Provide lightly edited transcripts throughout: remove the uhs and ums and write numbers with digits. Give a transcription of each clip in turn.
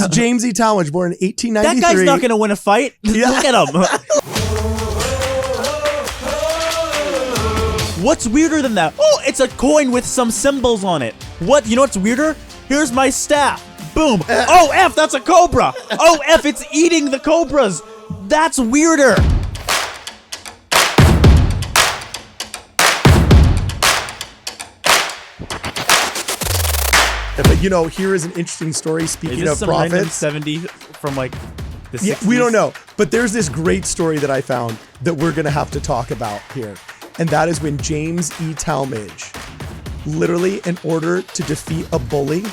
is James E. Talmage, born in 1893. That guy's not going to win a fight. Yeah. Look at him. What's weirder than that? Oh, it's a coin with some symbols on it. What? You know what's weirder? Here's my staff. Boom. Oh, F, that's a cobra. Oh, F, it's eating the cobras. That's weirder. But you know, here is an interesting story. Speaking of prophets, 70 from like the 60s? Yeah, we don't know. But there's this great story that I found that we're gonna have to talk about here, and that is when James E. Talmage, literally in order to defeat a bully,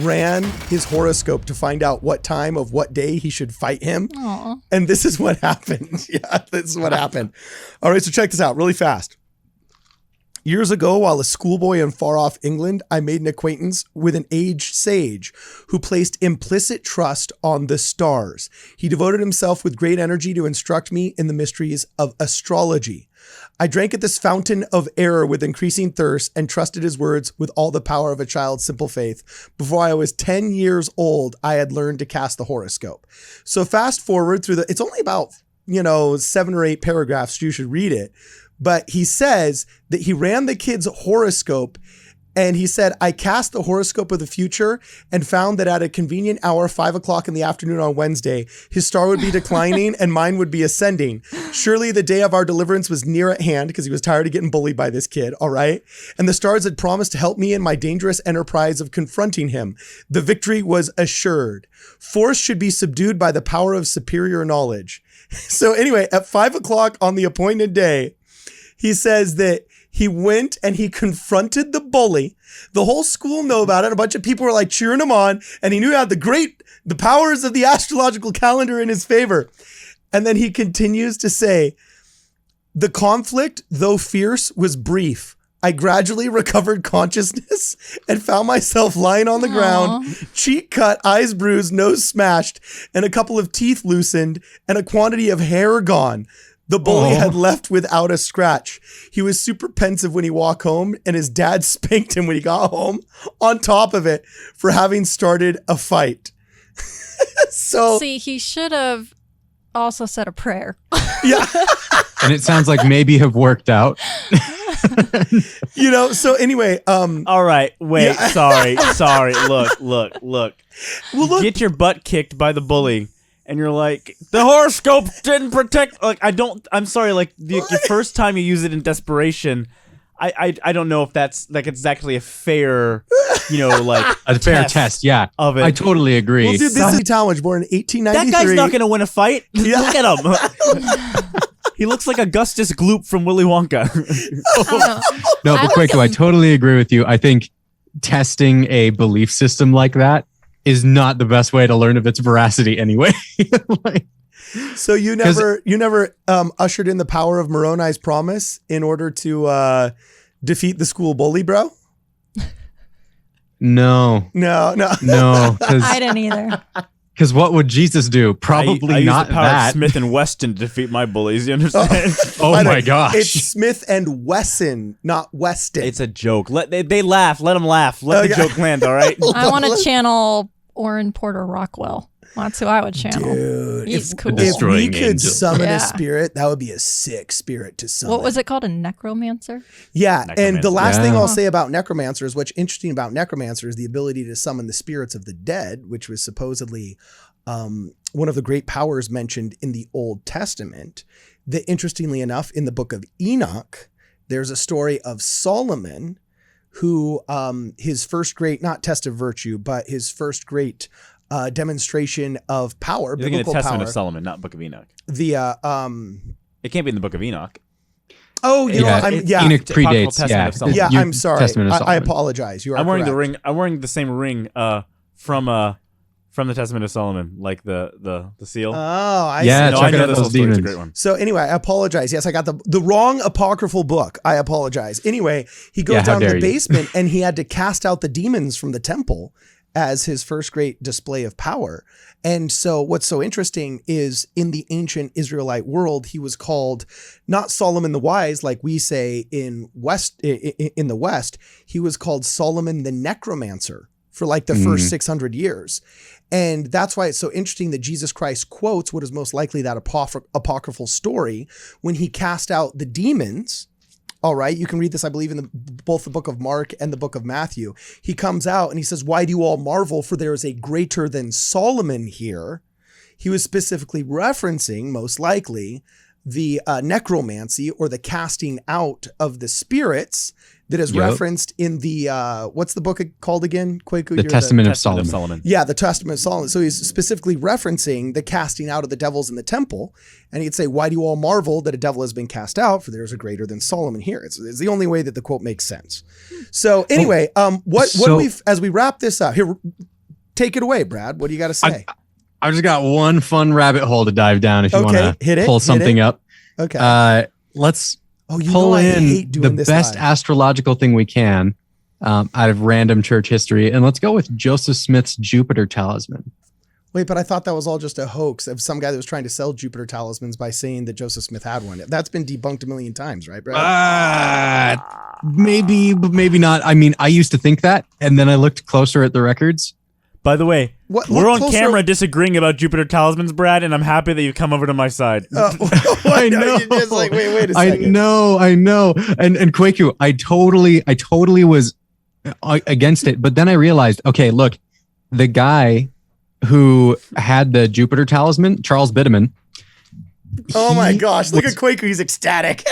ran his horoscope to find out what time of what day he should fight him. Aww. And this is what happened. Yeah, this is what happened. All right, so check this out really fast. Years ago, while a schoolboy in far-off England, I made an acquaintance with an aged sage who placed implicit trust on the stars. He devoted himself with great energy to instruct me in the mysteries of astrology. I drank at this fountain of error with increasing thirst and trusted his words with all the power of a child's simple faith. Before I was 10 years old, I had learned to cast the horoscope. So fast forward through it's only about, 7 or 8 paragraphs. You should read it. But he says that he ran the kid's horoscope and he said, I cast the horoscope of the future and found that at a convenient hour, 5 o'clock in the afternoon on Wednesday, his star would be declining and mine would be ascending. Surely the day of our deliverance was near at hand because he was tired of getting bullied by this kid. All right. And the stars had promised to help me in my dangerous enterprise of confronting him. The victory was assured. Force should be subdued by the power of superior knowledge. So anyway, at 5 o'clock on the appointed day, he says that he went and he confronted the bully. The whole school knew about it. A bunch of people were like cheering him on, and he knew he had the powers of the astrological calendar in his favor. And then he continues to say, the conflict, though fierce, was brief. I gradually recovered consciousness and found myself lying on the ground, cheek cut, eyes bruised, nose smashed, and a couple of teeth loosened, and a quantity of hair gone. The bully had left without a scratch. He was super pensive when he walked home, and his dad spanked him when he got home on top of it for having started a fight. So see, he should have also said a prayer. Yeah. And it sounds like maybe have worked out. So anyway, all right, wait, yeah. sorry. Look. Well, look. Get your butt kicked by the bully. And you're like, the horoscope didn't protect. Like, I'm sorry. Like, your first time you use it in desperation, I don't know if that's like exactly a fair, like a fair test. Yeah, of it. I totally agree. Well, dude, this is Talmage, born in 1893. That guy's not going to win a fight. Yeah. Look at him. He looks like Augustus Gloop from Willy Wonka. No, but Quaco, I totally agree with you. I think testing a belief system like that is not the best way to learn of its veracity anyway. So you never ushered in the power of Moroni's promise in order to defeat the school bully, bro? No. I didn't either. Because what would Jesus do? Probably I not use the power that. of Smith and Weston to defeat my bullies. You understand? Oh my gosh! It's Smith and Wesson, not Weston. It's a joke. They laugh. Let them laugh. Let the joke land. All right. I want to channel Orrin Porter Rockwell. That's who I would channel. Dude, He's cool. If we Destroying could angel. summon Yeah. a spirit, that would be a sick spirit to summon. What was it called? A necromancer? Yeah, and the last Yeah. thing I'll say about necromancers, what's interesting about necromancer is the ability to summon the spirits of the dead, which was supposedly one of the great powers mentioned in the Old Testament. That interestingly enough, in the book of Enoch, there's a story of Solomon who his first great, not test of virtue, but his first great demonstration of power, You're thinking of biblical Testament power. of Solomon, not Book of Enoch. The It can't be in the Book of Enoch. oh, you know, Enoch Apocryphal predates. Testament Yeah, of Solomon. yeah. I'm sorry. Testament of I Solomon. apologize. You are I'm wearing the correct. ring. I'm wearing the same ring from the Testament of Solomon, like the seal. Oh, I Yeah, see. no, check I know out this those whole story. It's a demons. great one. So anyway, I apologize. Yes, I got the wrong apocryphal book. I apologize. Anyway, he goes Yeah, how down to the dare you. basement and he had to cast out the demons from the temple as his first great display of power. And so what's so interesting is in the ancient Israelite world, he was called not Solomon the Wise, like we say in the West, he was called Solomon the Necromancer. for like the first 600 years. And that's why it's so interesting that Jesus Christ quotes what is most likely that apocryphal story when he cast out the demons. All right, you can read this, I believe, in both the book of Mark and the book of Matthew. He comes out and he says, "Why do you all marvel? For there is a greater than Solomon here." He was specifically referencing, most likely, the necromancy or the casting out of the spirits that is referenced in the, what's the book called again, Kwaku? The Testament of Solomon. Yeah, the Testament of Solomon. So he's specifically referencing the casting out of the devils in the temple. And he'd say, "Why do you all marvel that a devil has been cast out? For there is a greater than Solomon here." It's the only way that the quote makes sense. So anyway, what we've, as we wrap this up, here, take it away, Brad. What do you got to say? I just got one fun rabbit hole to dive down if you want to pull something up. Okay. Let's pull in the best astrological thing we can out of random church history. And let's go with Joseph Smith's Jupiter Talisman. Wait, but I thought that was all just a hoax of some guy that was trying to sell Jupiter talismans by saying that Joseph Smith had one. That's been debunked a million times, right, Brad? Maybe, but maybe not. I mean, I used to think that, and then I looked closer at the records. By the way, we're on camera disagreeing about Jupiter talismans, Brad, and I'm happy that you've come over to my side. I know. You're just like, wait a second. I know. And Kwaku, I totally was against it, but then I realized, okay, look, the guy who had the Jupiter talisman, Charles Bittman. Oh my gosh, look at Kwaku, he's ecstatic.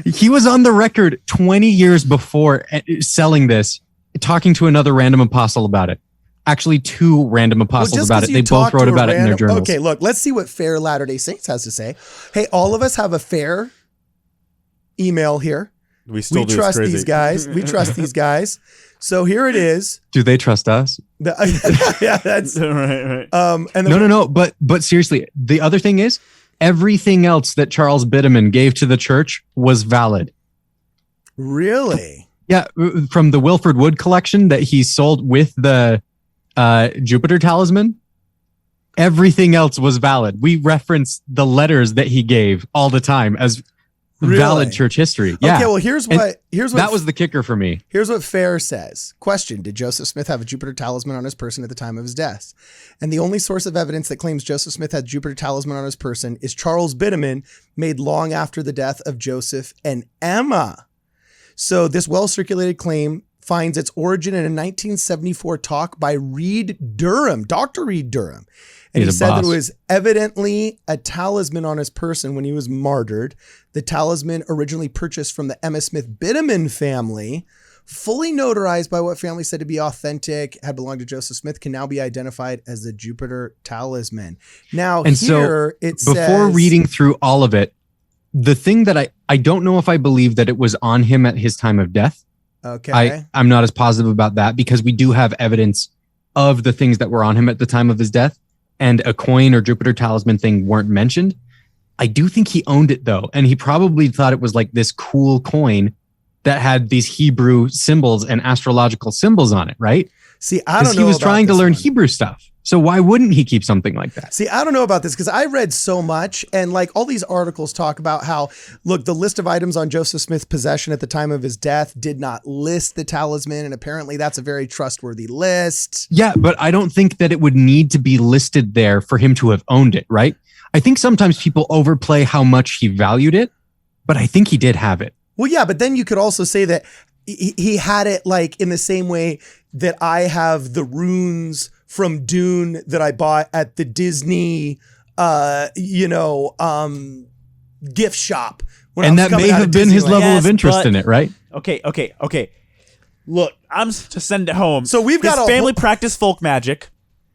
He was on the record 20 years before selling this, talking to another random apostle about it. Actually, two random apostles about it. They both wrote about it in their journals. Okay, look, let's see what Fair Latter-day Saints has to say. Hey, all of us have a fair email here. We trust these guys. We trust these guys. So here it is. Do they trust us? Yeah, that's right. And no. But seriously, the other thing is everything else that Charles Bittman gave to the church was valid. Really? Yeah, from the Wilford Wood collection that he sold with the Jupiter talisman, everything else was valid. We reference the letters that he gave all the time as valid church history. Yeah. Okay, well, here's what that was the kicker for me. Here's what Fair says. Question: Did Joseph Smith have a Jupiter talisman on his person at the time of his death? And the only source of evidence that claims Joseph Smith had Jupiter talisman on his person is Charles Bittman, made long after the death of Joseph and Emma. So this well-circulated claim finds its origin in a 1974 talk by Reed Durham, Dr. Reed Durham. And he said that it was evidently a talisman on his person when he was martyred. The talisman, originally purchased from the Emma Smith Bittman family, fully notarized by what family said to be authentic, had belonged to Joseph Smith, can now be identified as the Jupiter talisman. Now, and here it says... Before reading through all of it, the thing that I don't know if I believe that it was on him at his time of death. Okay. I'm not as positive about that because we do have evidence of the things that were on him at the time of his death, and a coin or Jupiter talisman thing weren't mentioned. I do think he owned it though. And he probably thought it was like this cool coin that had these Hebrew symbols and astrological symbols on it, right? See, I don't know. He was trying to learn Hebrew stuff. So why wouldn't he keep something like that? See, I don't know about this because I read so much, and like all these articles talk about how, look, the list of items on Joseph Smith's possession at the time of his death did not list the talisman, and apparently that's a very trustworthy list. Yeah, but I don't think that it would need to be listed there for him to have owned it, right? I think sometimes people overplay how much he valued it, but I think he did have it. Well, yeah, but then you could also say that he had it like in the same way that I have the runes from Dune that I bought at the Disney, gift shop. And that may have been his level of interest in it, right? Okay. Look, I'm to send it home. So we've got his family practiced folk magic.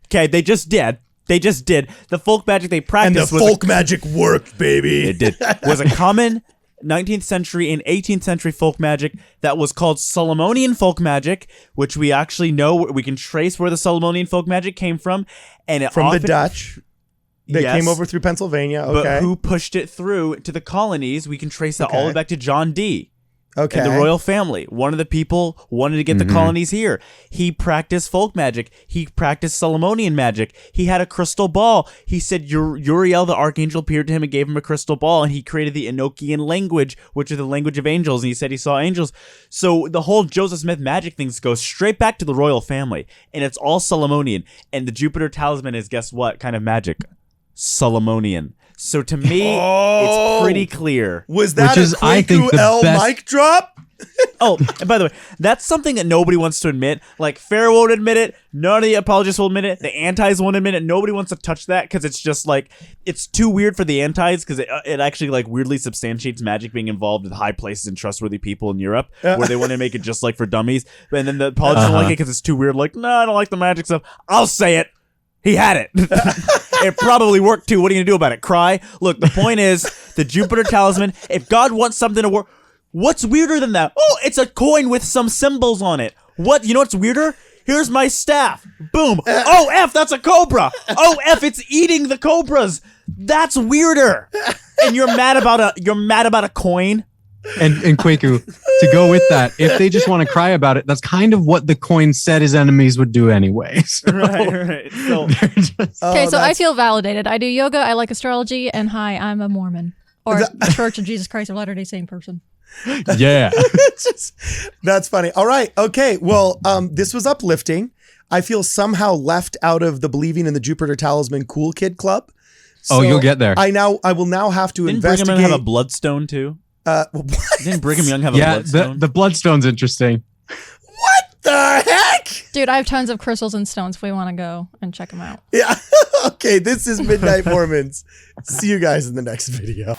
Okay, they just did. The folk magic they practiced and the folk magic worked, baby. It did. Was a common 19th century and 18th century folk magic that was called Solomonian folk magic, which we actually know, we can trace where the Solomonian folk magic came from. And it from the Dutch. They came over through Pennsylvania. Okay. But who pushed it through to the colonies? We can trace that all the way back to John Dee. Okay. And the royal family. One of the people wanted to get the colonies here. He practiced folk magic. He practiced Solomonian magic. He had a crystal ball. He said Uriel, the archangel, appeared to him and gave him a crystal ball, and he created the Enochian language, which is the language of angels, and he said he saw angels. So the whole Joseph Smith magic things goes straight back to the royal family, and it's all Solomonian. And the Jupiter Talisman is, guess what kind of magic? Solomonian. So to me, it's pretty clear. Was that Which is, I think, the L best- mic drop? Oh, and by the way, that's something that nobody wants to admit. Like, Fair won't admit it. None of the apologists will admit it. The antis won't admit it. Nobody wants to touch that because it's just like, it's too weird for the antis because it actually like weirdly substantiates magic being involved with high places and trustworthy people in Europe where they want to make it just like for dummies. And then the apologists don't like it because it's too weird. Like, no, I don't like the magic stuff. I'll say it. He had it. It probably worked too. What are you going to do about it? Cry? Look, the point is, the Jupiter Talisman, if God wants something to work, what's weirder than that? Oh, it's a coin with some symbols on it. What? You know what's weirder? Here's my staff. Boom. Oh, F, that's a cobra. Oh, F, it's eating the cobras. That's weirder. And you're mad about a coin? And Kwaku, to go with that, if they just want to cry about it, that's kind of what the coin said his enemies would do anyway. So Right. So, they're just- Okay, so I feel validated. I do yoga, I like astrology, and hi, I'm a Mormon. Or Church of Jesus Christ of Latter-day Saint person. yeah. That's funny. All right. Okay. Well, this was uplifting. I feel somehow left out of the Believing in the Jupiter Talisman Cool Kid Club. Oh, you'll get there. I will now have to didn't Brigham investigate. Young have a bloodstone too? What? Didn't Brigham Young have a Yeah, bloodstone? the bloodstone's interesting. What the heck? Dude, I have tons of crystals and stones if we want to go and check them out. Yeah. Okay. This is Midnight Mormons. See you guys in the next video.